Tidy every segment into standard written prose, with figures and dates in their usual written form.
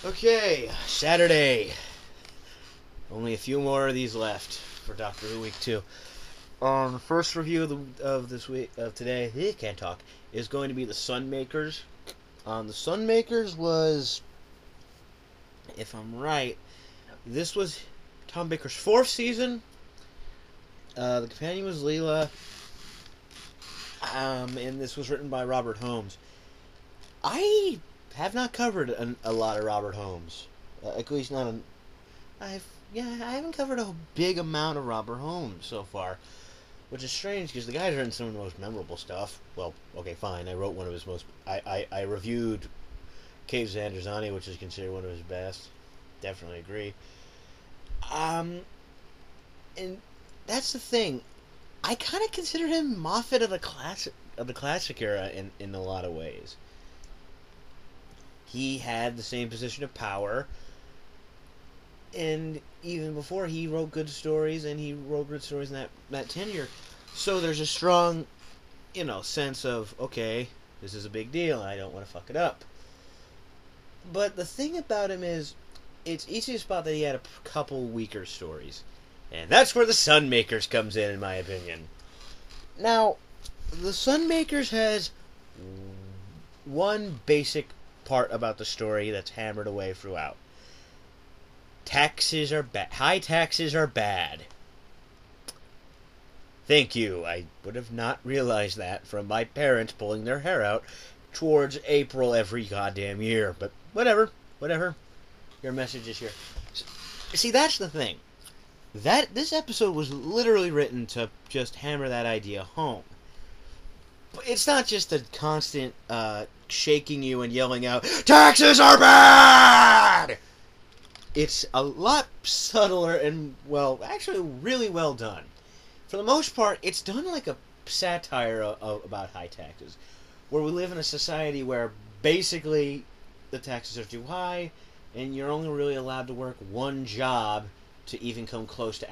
Okay, Saturday. Only a few more of these left for Doctor Who Week 2. The first review of this week of today, can't talk, is going to be the Sunmakers. The Sunmakers was, if I'm right, this was Tom Baker's 4th season. The companion was Leela, and this was written by Robert Holmes. I have not covered a lot of Robert Holmes. At least not I haven't covered a big amount of Robert Holmes so far, which is strange because the guy's written some of the most memorable stuff. Well, okay, fine. I wrote one of his most. I reviewed Caves of Androzani, which is considered one of his best. Definitely agree. And that's the thing. I kind of consider him Moffat of the classic era in a lot of ways. He had the same position of power, and even before he wrote good stories, and he wrote good stories in that tenure. So there's a strong, sense of, okay, this is a big deal, and I don't want to fuck it up. But the thing about him is, it's easy to spot that he had a couple weaker stories. And that's where the Sunmakers comes in my opinion. Now, the Sunmakers has one basic part about the story that's hammered away throughout. Taxes are bad. High taxes are bad. Thank you. I would have not realized that from my parents pulling their hair out towards April every goddamn year. But whatever. Your message is here. See, that's the thing. This episode was literally written to just hammer that idea home. But it's not just a constant shaking you and yelling out, "Taxes are bad!" It's a lot subtler and, well, actually really well done. For the most part, it's done like a satire about high taxes, where we live in a society where basically the taxes are too high, and you're only really allowed to work one job to even come close to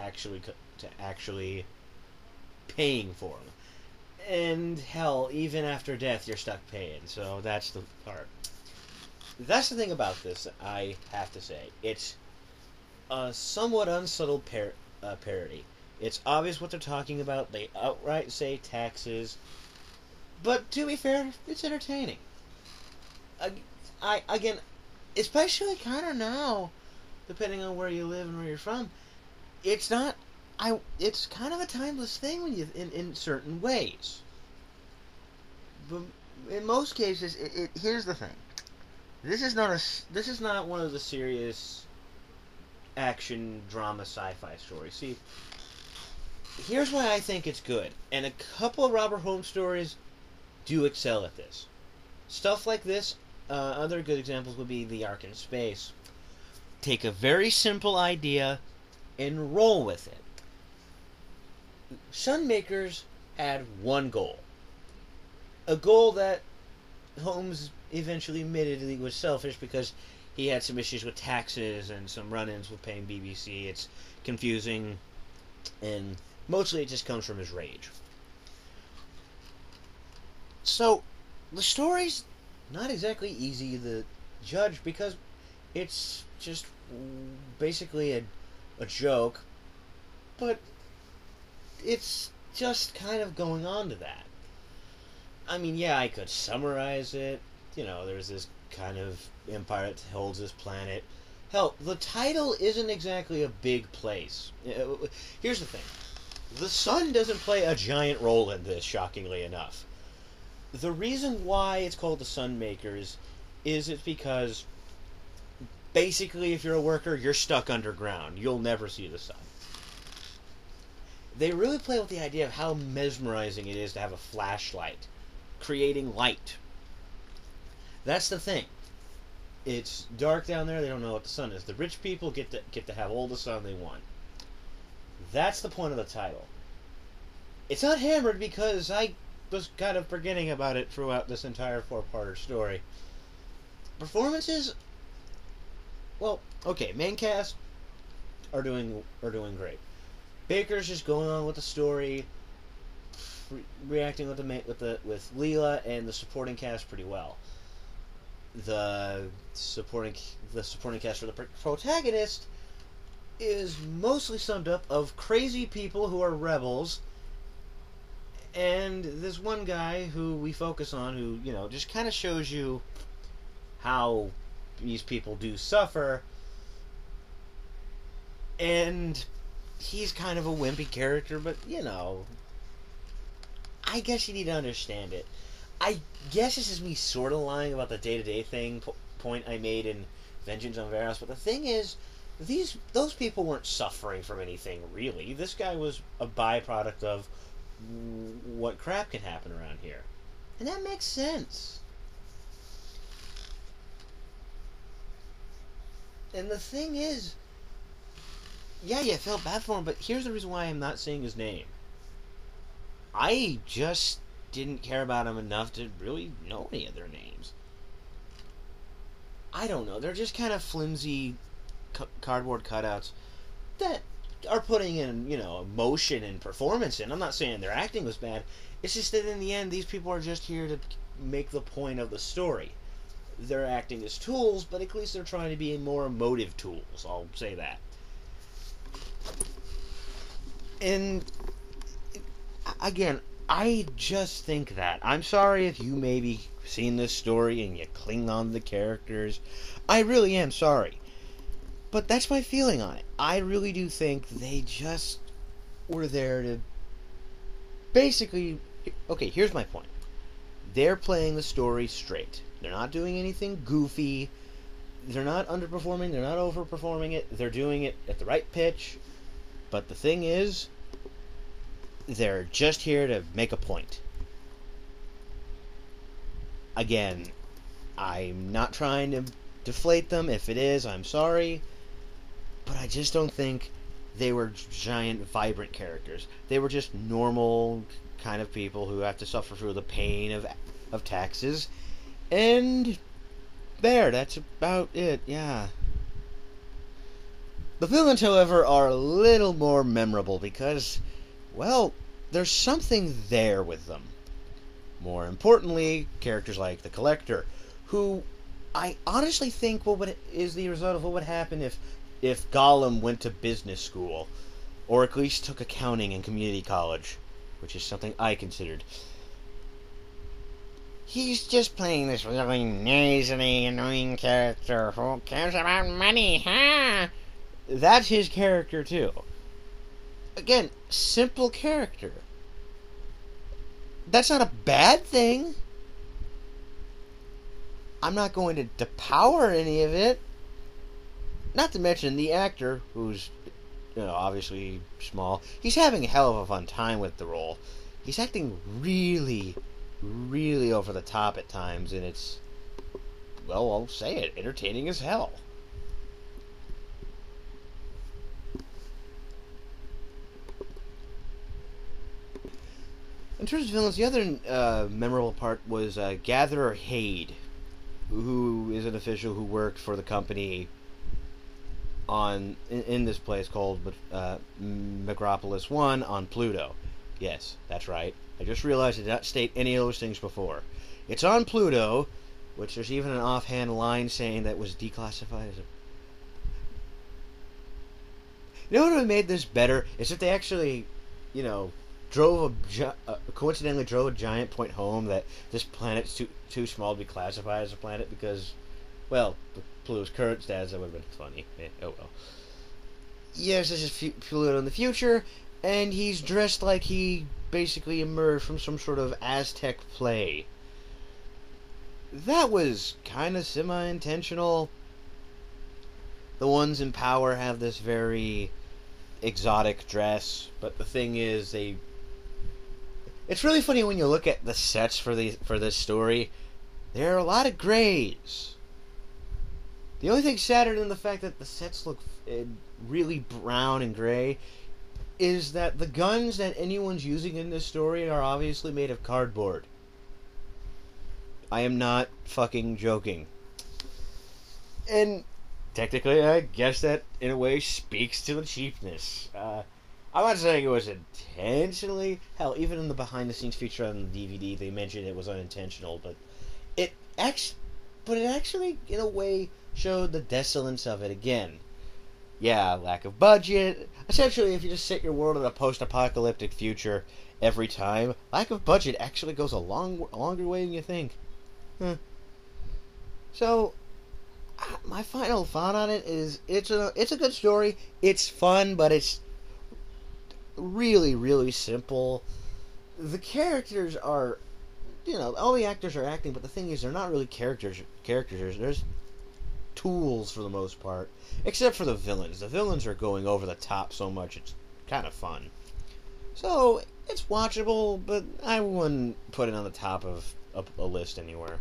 actually paying for them. And hell, even after death, you're stuck paying. So that's the part. That's the thing about this, I have to say. It's a somewhat unsubtle parody. It's obvious what they're talking about. They outright say taxes. But to be fair, it's entertaining. Again, especially kind of now, depending on where you live and where you're from, it's not. It's kind of a timeless thing when you in certain ways. But in most cases, here's the thing. This is not one of the serious action drama sci-fi stories. See, here's why I think it's good, and a couple of Robert Holmes stories do excel at this. Stuff like this. Other good examples would be The Ark in Space. Take a very simple idea and roll with it. Sunmakers had one goal. A goal that Holmes eventually admitted he was selfish because he had some issues with taxes and some run-ins with paying BBC. It's confusing, and mostly it just comes from his rage. So, the story's not exactly easy to judge because it's just basically a joke, but it's just kind of going on to that. I mean, yeah, I could summarize it. There's this kind of empire that holds this planet. Hell, the title isn't exactly a big place. Here's the thing. The sun doesn't play a giant role in this, shockingly enough. The reason why it's called the Sunmakers is it's because basically if you're a worker, you're stuck underground. You'll never see the sun. They really play with the idea of how mesmerizing it is to have a flashlight, creating light. That's the thing. It's dark down there, they don't know what the sun is. The rich people get to have all the sun they want. That's the point of the title. It's not hammered because I was kind of forgetting about it throughout this entire 4-parter story. Performances, well, okay, main cast are doing great. Baker's just going on with the story, reacting with Leela and the supporting cast pretty well. the supporting the supporting cast for the protagonist is mostly summed up of crazy people who are rebels, and this one guy who we focus on, who just kind of shows you how these people do suffer, and he's kind of a wimpy character, but I guess you need to understand it. I guess this is me sort of lying about the day-to-day thing point I made in Vengeance on Varos, but the thing is, those people weren't suffering from anything, really. This guy was a byproduct of what crap can happen around here. And that makes sense. And the thing is, yeah, you felt bad for him, but here's the reason why I'm not saying his name. I just didn't care about them enough to really know any of their names. I don't know. They're just kind of flimsy cardboard cutouts that are putting in, emotion and performance in. I'm not saying their acting was bad. It's just that in the end, these people are just here to make the point of the story. They're acting as tools, but at least they're trying to be more emotive tools. I'll say that. And again, I just think that. I'm sorry if you maybe seen this story and you cling on to the characters. I really am sorry. But that's my feeling on it. I really do think they just were there to basically... Okay, here's my point. They're playing the story straight. They're not doing anything goofy. They're not underperforming. They're not overperforming it. They're doing it at the right pitch. But the thing is, they're just here to make a point. Again, I'm not trying to deflate them. If it is, I'm sorry. But I just don't think they were giant, vibrant characters. They were just normal kind of people who have to suffer through the pain of taxes. And that's about it, yeah. The villains, however, are a little more memorable because, well, there's something there with them. More importantly, characters like the Collector, who I honestly think is the result of what would happen if Gollum went to business school, or at least took accounting in community college, which is something I considered. He's just playing this really nasally, annoying character. Who cares about money, huh? That's his character, too. Again, simple character. That's not a bad thing. I'm not going to depower any of it. Not to mention the actor, who's obviously small. He's having a hell of a fun time with the role. He's acting really, really over the top at times, and it's, well, I'll say it, entertaining as hell. In terms of villains, the other memorable part was Gatherer Hade, who is an official who worked for the company in this place called Megropolis 1 on Pluto. Yes, that's right. I just realized I did not state any of those things before. It's on Pluto, which there's even an offhand line saying that was declassified as a... You know what would have made this better? Is if they actually, coincidentally drove a giant point home that this planet's too small to be classified as a planet because, well, Pluto's current status, that would have been funny. Oh well. Yes, this is Pluto in the future, and he's dressed like he basically emerged from some sort of Aztec play. That was kind of semi-intentional. The ones in power have this very exotic dress, but the thing is, it's really funny when you look at the sets for this story. There are a lot of grays. The only thing sadder than the fact that the sets look really brown and gray is that the guns that anyone's using in this story are obviously made of cardboard. I am not fucking joking. And technically, I guess that in a way speaks to the cheapness. I'm not saying it was intentionally. Hell, even in the behind-the-scenes feature on the DVD, they mentioned it was unintentional, but it actually... but it actually, in a way, showed the desolence of it again. Yeah, lack of budget. Essentially, if you just set your world in a post-apocalyptic future every time, lack of budget actually goes a longer way than you think. Huh. So, my final thought on it is it's a good story. It's fun, but it's really, really simple. The characters are, all the actors are acting, but the thing is, they're not really characters. There's tools for the most part, except for the villains. The villains are going over the top so much, it's kind of fun. So, it's watchable, but I wouldn't put it on the top of a list anywhere.